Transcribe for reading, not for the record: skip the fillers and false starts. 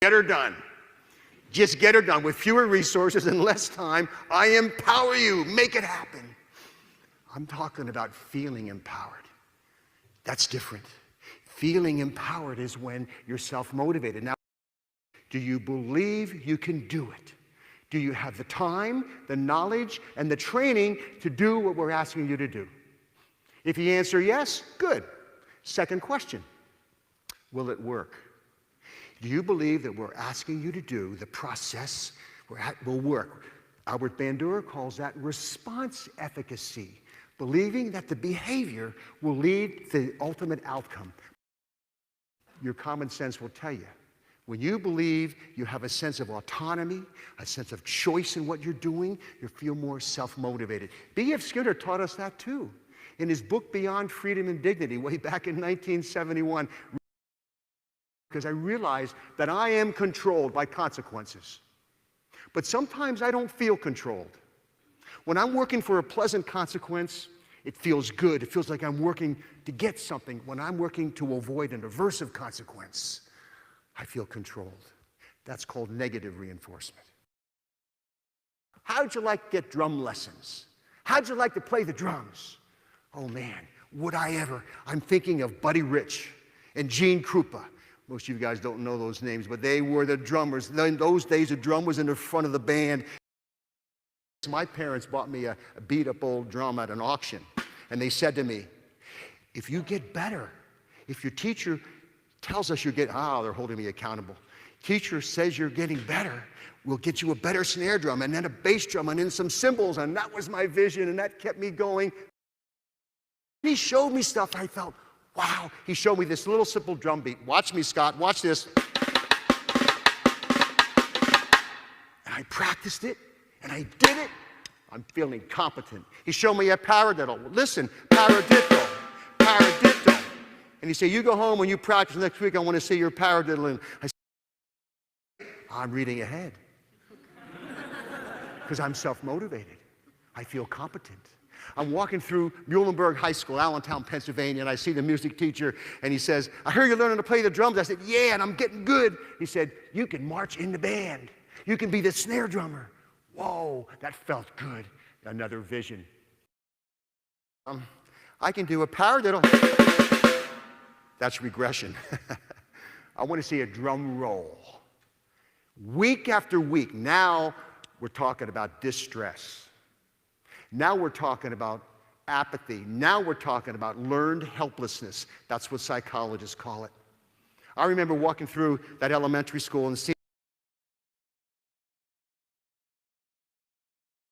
Get her done. Just get her done. With fewer resources and less time, I empower you. Make it happen. I'm talking about feeling empowered. That's different. Feeling empowered is when you're self-motivated. Now, do you believe you can do it? Do you have the time, the knowledge, and the training to do what we're asking you to do? If you answer yes, good. Second question, will it work? Do you believe that we're asking you to do the process will work? Albert Bandura calls that response efficacy, believing that the behavior will lead to the ultimate outcome. Your common sense will tell you, when you believe you have a sense of autonomy, a sense of choice in what you're doing, you feel more self-motivated. B.F. Skinner taught us that too. In his book, Beyond Freedom and Dignity, way back in 1971, because I realized that I am controlled by consequences. But sometimes I don't feel controlled. When I'm working for a pleasant consequence, it feels good. It feels like I'm working to get something. When I'm working to avoid an aversive consequence, I feel controlled. That's called negative reinforcement. How'd you like to get drum lessons? How'd you like to play the drums? Oh man, would I ever? I'm thinking of Buddy Rich and Gene Krupa. Most of you guys don't know those names, but they were the drummers. In those days, a drum was in the front of the band. My parents bought me a beat-up old drum at an auction, and they said to me, if you get better, if your teacher tells us you're getting, they're holding me accountable. Teacher says you're getting better, we'll get you a better snare drum, and then a bass drum, and then some cymbals, and that was my vision, and that kept me going. He showed me stuff, I felt, wow. He showed me this little simple drum beat. Watch me, Scott, watch this. And I practiced it, and I did it. I'm feeling competent. He showed me a paradiddle. Listen, paradiddle, paradiddle. And he said, you go home and you practice next week, I want to see your paradiddle. And I said, I'm reading ahead. Because I'm self-motivated. I feel competent. I'm walking through Muhlenberg High School, Allentown, Pennsylvania, and I see the music teacher, and he says, I hear you're learning to play the drums. I said, yeah, and I'm getting good. He said, you can march in the band. You can be the snare drummer. Whoa, that felt good. Another vision. I can do a paradiddle. That's regression. I want to see a drum roll. Week after week, now we're talking about distress. Now we're talking about apathy. Now we're talking about learned helplessness. That's what psychologists call it. I remember walking through that elementary school and seeing